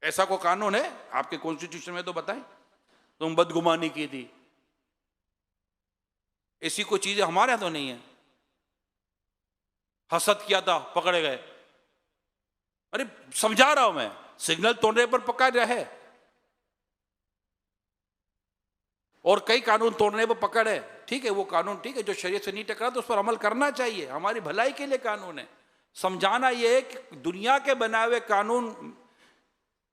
A: ऐसा कोई कानून है आपके कॉन्स्टिट्यूशन में? तो बताएं। तुम बदगुमानी की थी, ऐसी कोई चीजें हमारे यहां तो नहीं है। हसद किया था पकड़े गए, अरे समझा रहा हूं मैं, सिग्नल तोड़ने पर पकड़ रहे और कई कानून तोड़ने पर पकड़ है। ठीक है, वो कानून ठीक है, जो शरीयत से नहीं टकरा तो उस पर अमल करना चाहिए, हमारी भलाई के लिए कानून है। समझाना यह है कि दुनिया के बनाए हुए कानून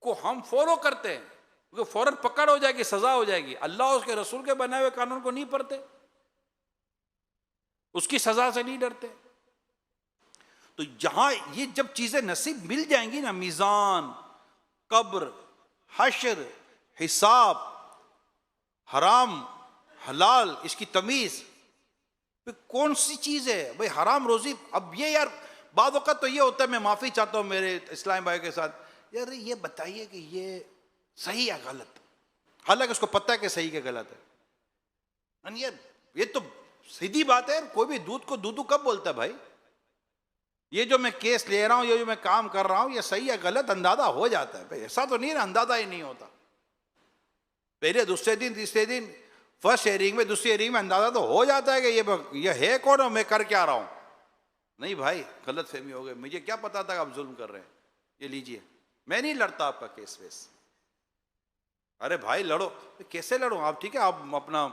A: को हम फॉलो करते हैं, क्योंकि फौरन पकड़ हो जाएगी, सजा हो जाएगी। अल्लाह उसके रसूल के बनाए हुए कानून को नहीं पढ़ते, उसकी सजा से नहीं डरते। तो यहां ये जब चीजें नसीब मिल जाएंगी ना, मीजान, कब्र, हश्र, हिसाब, हराम हलाल, इसकी तमीज, कौन सी चीज है भाई हराम रोजी? अब ये यार बाद वक़्त तो ये होता है, मैं माफी चाहता हूं मेरे इस्लाम भाई के साथ, यार ये बताइए कि ये सही या गलत, हालांकि उसको पता है कि सही के गलत है। ये तो सीधी बात है, कोई भी दूध को दूधू कब बोलता है भाई? ये जो मैं केस ले रहा हूं, ये जो मैं काम कर रहा हूं, ये सही या गलत अंदाजा हो जाता है भाई, ऐसा तो नहीं है अंदाजा ही नहीं होता। पहले दूसरे दिन तीसरे दिन फर्स्ट हेयरिंग में दूसरी हेयरिंग में अंदाजा तो हो जाता है कि ये है कौन और मैं कर क्या रहा हूं। नहीं भाई, गलत फहमी हो गई, मुझे क्या पता था आप जुल्म कर रहे हैं, ये लीजिए, मैं नहीं लड़ता आपका केस वेस। अरे भाई लड़ो, कैसे लड़ो आप? ठीक है, आप अपना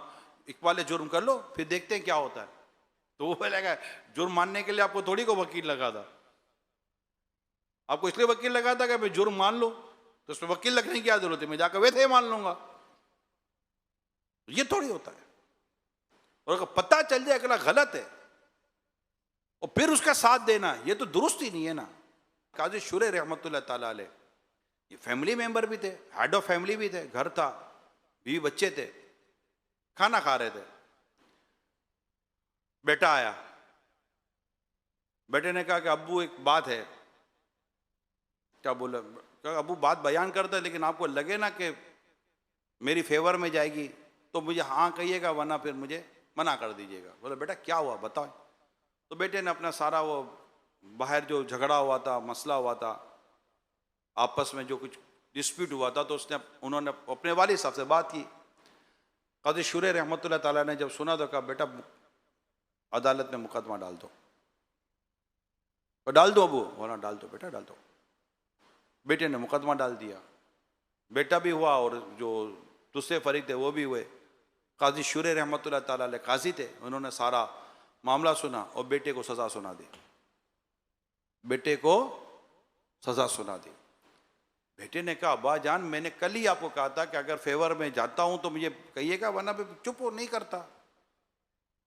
A: इकबाल जुर्म कर लो, फिर देखते हैं क्या होता है। तो वो लगा जुर्म मानने के लिए आपको थोड़ी को वकील लगा था, आपको इसलिए वकील लगा था कि मैं जुर्म मान लो, तो उसमें वकील लगने की क्या जरूरत है, मैं जाकर वैसे ही मान लूंगा। ये थोड़ी होता है। और अगर पता चल जाए अगला गलत है और फिर उसका साथ देना, ये तो दुरुस्त ही नहीं है ना। काजी शुरे रहमतुल्लाह ताला अलैह ये फैमिली मेंबर भी थे, हेड ऑफ फैमिली भी थे, घर था, बीवी बच्चे थे, खाना खा रहे थे, बेटा आया, बेटे ने कहा कि अब्बू एक बात है। क्या बोला? कहा अब्बू बात बयान करता है, लेकिन आपको लगे ना कि मेरी फेवर में जाएगी तो मुझे हाँ कहिएगा, वरना फिर मुझे मना कर दीजिएगा। बोला बेटा क्या हुआ बताओ। तो बेटे ने अपना सारा वो बाहर जो झगड़ा हुआ था, मसला हुआ था, आपस में जो कुछ डिस्प्यूट हुआ था, तो उन्होंने अपने वालिद साहब से बात की। काजी शुरे रहमतुल्लाह ताला ने जब सुना तो कहा बेटा अदालत में मुकदमा डाल दो। डाल दो अबू? बोला डाल दो बेटा डाल दो। बेटे ने मुकदमा डाल दिया, बेटा भी हुआ और जो दूसरे फरीक थे वो भी हुए। काजी शुरे रहमतुल्लाह ताला अलैह काजी थे, उन्होंने सारा मामला सुना और बेटे को सजा सुना दी, बेटे को सजा सुना दी। बेटे ने कहा अब्बा जान मैंने कल ही आपको कहा था कि अगर फेवर में जाता हूं तो मुझे कहिएगा, वरना मैं चुप हो नहीं करता।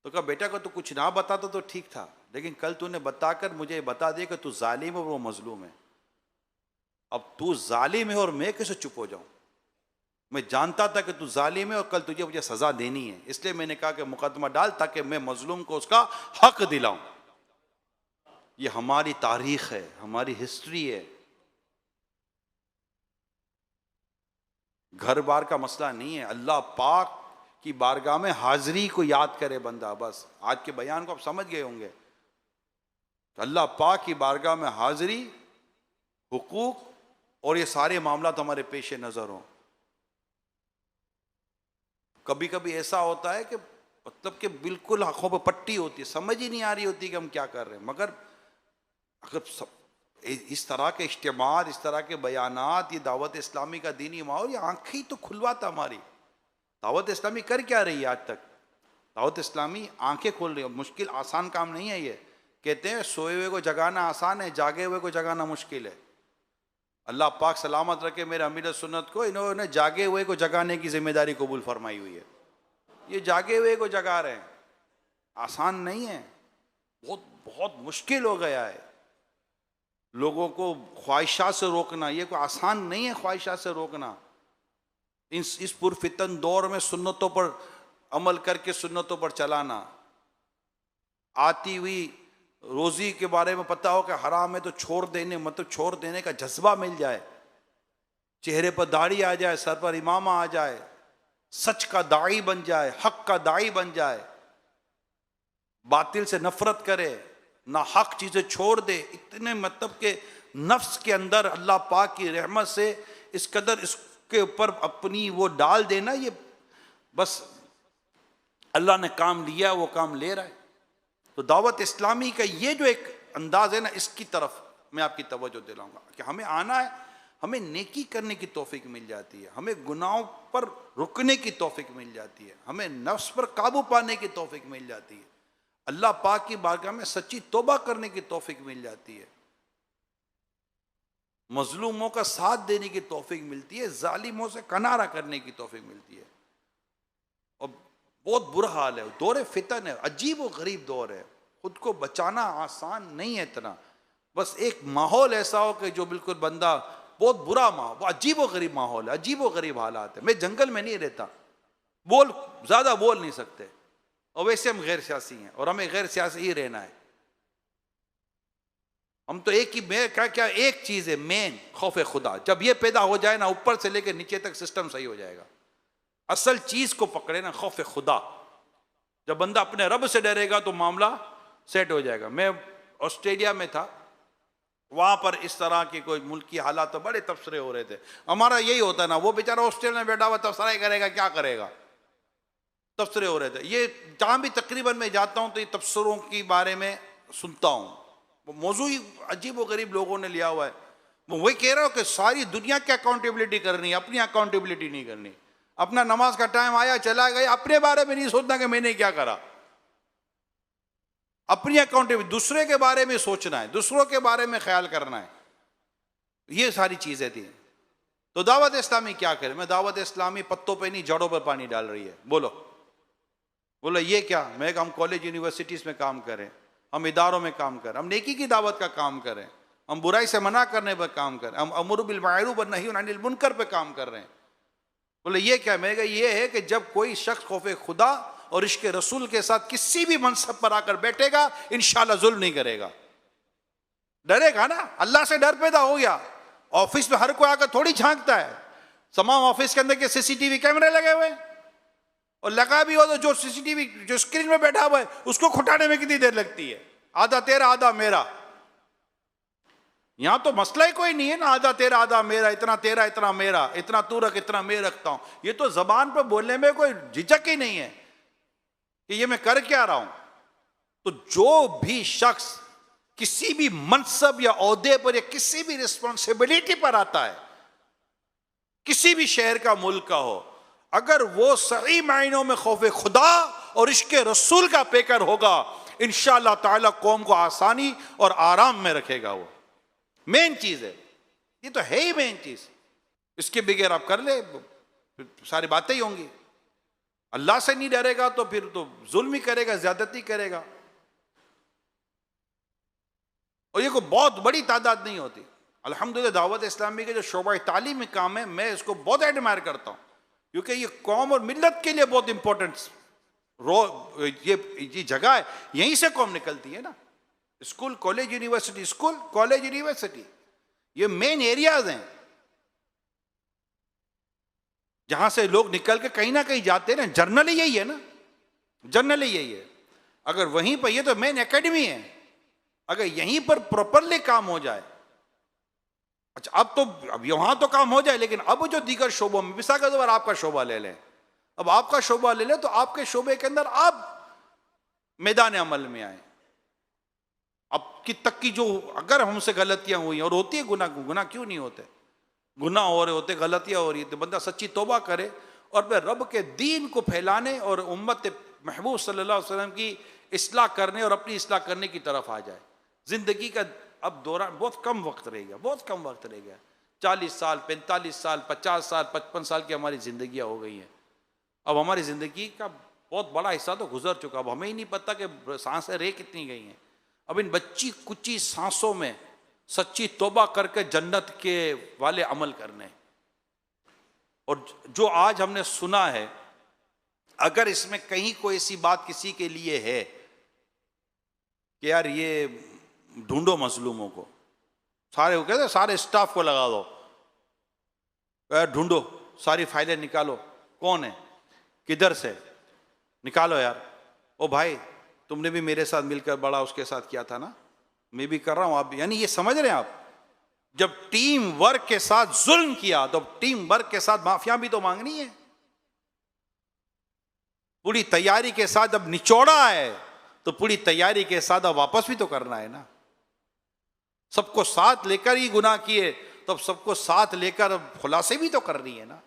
A: तो कहा बेटा को तो कुछ ना बताता तो ठीक था, लेकिन कल तूने बताकर मुझे बता दिया कि तू जालिम है और वो मजलूम है। अब तू जालिम है और मैं कैसे चुप हो जाऊं? मैं जानता था कि तू जालिम है और कल तुझे मुझे सजा देनी है, इसलिए मैंने कहा कि मुकदमा डाल ताकि मैं मजलूम को उसका हक दिलाऊं। ये हमारी तारीख है, हमारी हिस्ट्री है। घर बार का मसला नहीं है, अल्लाह पाक की बारगाह में हाजिरी को याद करे बंदा। बस आज के बयान को आप समझ गए होंगे। तो अल्लाह पाक की बारगाह में हाजिरी, हुकूक और ये सारे मामला तो हमारे पेश नजर हों। कभी कभी ऐसा होता है कि मतलब कि बिल्कुल आंखों पर पट्टी होती है, समझ ही नहीं आ रही होती कि हम क्या कर रहे हैं। मगर अगर इस तरह के इज्तिमात, इस तरह के बयानात, ये दावत इस्लामी का दीनी माहौल, ये आंखें ही तो खुलवाता हमारी। दावत इस्लामी कर क्या रही है आज तक? दावत इस्लामी आंखें खोल रही है। मुश्किल आसान काम नहीं है। ये कहते हैं सोए हुए को जगाना आसान है, जागे हुए को जगाना मुश्किल है। अल्लाह पाक सलामत रखे मेरे अमीर सुन्नत को, इन्होंने जागे हुए को जगाने की जिम्मेदारी कबूल फरमाई हुई है। ये जागे हुए को जगा रहे हैं, आसान नहीं है, बहुत बहुत मुश्किल हो गया है। लोगों को ख्वाहिशात से रोकना ये कोई आसान नहीं है। ख्वाहिशात से रोकना इस पुरफितन दौर में सुन्नतों पर अमल करके सुन्नतों पर चलाना, आती हुई रोजी के बारे में पता हो कि हराम है तो छोड़ देने, मतलब छोड़ देने का जज्बा मिल जाए, चेहरे पर दाढ़ी आ जाए, सर पर इमामा आ जाए, सच का दाई बन जाए, हक का दाई बन जाए, बातिल से नफरत करे, ना हक चीज़ें छोड़ दे। इतने मतलब के नफ्स के अंदर अल्लाह पाक की रहमत से इस कदर इसके ऊपर अपनी वो डाल देना, ये बस अल्लाह ने काम लिया, वो काम ले रहा है। तो दावत इस्लामी का ये जो एक अंदाज है ना, इसकी तरफ मैं आपकी तवज्जो दिलाऊंगा कि हमें आना है, हमें नेकी करने की तौफीक मिल जाती है, हमें गुनाहों पर रुकने की तौफीक मिल जाती है, हमें नफ्स पर काबू पाने की तौफीक मिल जाती है, अल्लाह पाक की बारगाह में सच्ची तौबा करने की तौफीक मिल जाती है, मजलूमों का साथ देने की तौफीक मिलती है, जालिमों से किनारा करने की तौफीक मिलती है। और बहुत बुरा हाल है, दौर फितन है, अजीब व गरीब दौर है, खुद को बचाना आसान नहीं है इतना। बस एक माहौल ऐसा हो कि जो बिल्कुल बंदा, बहुत बुरा माहौल, अजीब व गरीब माहौल है, अजीब व गरीब हालात है। मैं जंगल में नहीं रहता, ज्यादा बोल नहीं सकते, और वैसे हम गैर सियासी हैं और हमें गैर सियासी ही रहना है। हम तो एक ही क्या एक चीज है मेन, खौफ खुदा। जब ये पैदा हो जाए ना, ऊपर से लेकर नीचे तक सिस्टम सही हो जाएगा। असल चीज को पकड़े ना, खौफ खुदा। जब बंदा अपने रब से डरेगा तो मामला सेट हो जाएगा। मैं ऑस्ट्रेलिया में था, वहां पर इस तरह के कोई मुल्क की हालात तो बड़े तबसरे हो रहे थे। हमारा यही होता ना, वो बेचारा ऑस्ट्रेलिया में बैठा हुआ तबसरा ही करेगा, क्या करेगा, तबसरे हो रहे थे। ये जहां भी तकरीबन मैं जाता हूं तो ये तबसरों के बारे में सुनता हूं, वो मौजू ही अजीब व गरीब लोगों ने लिया हुआ है। मैं वही कह रहा हूं कि सारी दुनिया की अकाउंटेबिलिटी करनी है, अपनी अकाउंटेबिलिटी नहीं करनी। अपना नमाज का टाइम आया चला गया, अपने बारे में नहीं सोचना कि मैंने क्या करा। अपनी अकाउंटेबिलिटी, दूसरे के बारे में सोचना है, दूसरों के बारे में ख्याल करना है, ये सारी चीजें थी। तो दावत इस्लामी क्या करे? मैं दावत इस्लामी पत्तों पे नहीं, जड़ों पर पानी डाल रही है। बोलो ये क्या? मैं हम कॉलेज यूनिवर्सिटीज में काम करें, हम इदारों में काम करें, हम नेकी की दावत का काम करें, हम बुराई से मना करने पर काम करें, हम अमर बिल मारूफ व नही अनिल मुनकर पे काम कर रहे हैं। बोले ये क्या? मैं कहा ये है कि जब कोई शख्स खौफ खुदा और इश्क रसूल के साथ किसी भी मनसब पर आकर बैठेगा, इंशाल्लाह जुल्म नहीं करेगा, डरेगा ना। अल्लाह से डर पैदा हो गया। ऑफिस में हर कोई आकर थोड़ी झांकता है, तमाम ऑफिस के अंदर के सीसीटीवी कैमरे लगे हुए, और लगा भी हो तो जो सीसीटीवी जो स्क्रीन में बैठा हुआ है उसको खुटाने में कितनी देर लगती है? आधा तेरा आधा मेरा। यहां तो मसला ही कोई नहीं है ना, आधा तेरा आधा मेरा, इतना तेरा इतना मेरा, इतना तू रख इतना मैं रखता हूं। ये तो जबान पर बोलने में कोई झिझक ही नहीं है कि ये मैं कर क्या रहा हूं। तो जो भी शख्स किसी भी मनसब या ओहदे पर या किसी भी रिस्पॉन्सिबिलिटी पर आता है, किसी भी शहर का मुल्क का हो, अगर वो सही मायनों में खौफ खुदा और इश्क रसूल का पेकर होगा, इंशाअल्लाह ताला कौम को आसानी और आराम में रखेगा। वो मेन चीज है, ये तो है ही मेन चीज। इसके बगैर आप कर ले सारी बातें ही होंगी। अल्लाह से नहीं डरेगा तो फिर तो जुल्म ही करेगा, ज्यादती करेगा। और ये कोई बहुत बड़ी तादाद नहीं होती। अल्हम्दुलिल्लाह दावत इस्लामी के जो शोबा तालीम में काम है, मैं इसको बहुत एडमायर करता हूँ, क्योंकि ये कौम और मिल्लत के लिए बहुत इंपॉर्टेंट ये जगह है। यहीं से कौम निकलती है ना। School college university, school college university, ये मेन एरियाज हैं जहां से लोग निकल के कहीं ना कहीं जाते हैं ना। जर्नल ही यही है ना, जर्नल ही यही है। अगर वहीं पर, ये तो मेन एकेडमी है, अगर यहीं पर प्रॉपरली काम हो जाए। अच्छा, अब यहां तो काम हो जाए, लेकिन अब जो दीगर शोबों में, मिसाल के तौर पर आपका शोबा ले लें, अब आपका शोबा ले लें, तो आपके शोबे के अंदर आप मैदान अमल में आए। अब की तक की जो अगर हमसे गलतियां हुई और होती है, गुनाह क्यों नहीं होते, गुनाह हो रहे होते, गलतियां हो रही है, तो बंदा सच्ची तौबा करे और फिर रब के दीन को फैलाने और उम्मत महबूब सल्लल्लाहु अलैहि वसल्लम की इस्लाह करने और अपनी इस्लाह करने की तरफ आ जाए। जिंदगी का अब दौरान बहुत कम वक्त रह गया, बहुत कम वक्त रह गया। 40 साल 45 साल 50 साल 55 साल की हमारी जिंदगियां हो गई हैं। अब हमारी जिंदगी का बहुत बड़ा हिस्सा तो गुजर चुका। अब हमें ही नहीं पता कि सांसें रह कितनी गई हैं। अब इन बच्ची कुची सांसों में सच्ची तौबा करके जन्नत के वाले अमल करने। और जो आज हमने सुना है, अगर इसमें कहीं कोई ऐसी बात किसी के लिए है कि यार ये ढूंढो मजलूमों को, सारे वो कहते सारे स्टाफ को लगा दो, यार ढूंढो, सारी फाइलें निकालो, कौन है, किधर से निकालो यार। ओ भाई, तुमने भी मेरे साथ मिलकर बड़ा उसके साथ किया था ना, मैं भी कर रहा हूं, आप भी। यानी ये समझ रहे हैं आप, जब टीम वर्क के साथ जुल्म किया तो टीम वर्क के साथ माफिया भी तो मांगनी है। पूरी तैयारी के साथ जब निचोड़ा है तो पूरी तैयारी के साथ अब वापस भी तो करना है ना। सबको साथ लेकर ही गुनाह किए तो अब सबको साथ लेकर अब खुलासे भी तो करनी है ना।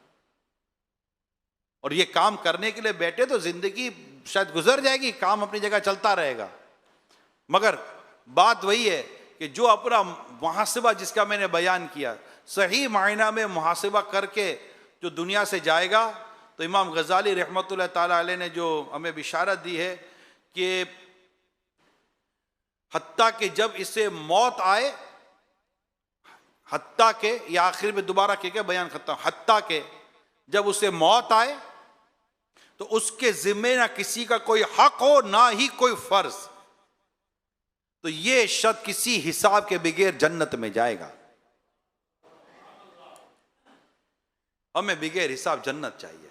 A: और ये काम करने के लिए बैठे तो जिंदगी शायद गुजर जाएगी, काम अपनी जगह चलता रहेगा, मगर बात वही है कि जो अपना मुहासिबा जिसका मैंने बयान किया, सही मायना में मुहासिबा करके जो दुनिया से जाएगा, तो इमाम गजाली रहमतुल्लाह ताला अलैह ने जो हमें बिशारत दी है कि हत्ता कि जब इसे मौत आए, हत्ता के, या आखिर में दोबारा क्या बयान करता हूं, हत्ता के जब उसे मौत आए तो उसके जिम्मे ना किसी का कोई हक हो ना ही कोई फर्ज, तो ये शख्स किसी हिसाब के बगैर जन्नत में जाएगा। हमें बगैर हिसाब जन्नत चाहिए,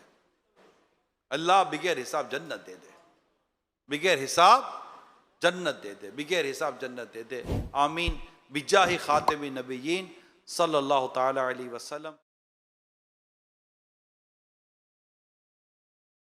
A: अल्लाह बगैर हिसाब जन्नत दे दे, बगैर हिसाब जन्नत दे दे, बगैर हिसाब जन्नत दे दे। आमीन बिजाहि खातिमिन नबिय्यीन सल्लल्लाहु तआला अलैहि वसल्लम।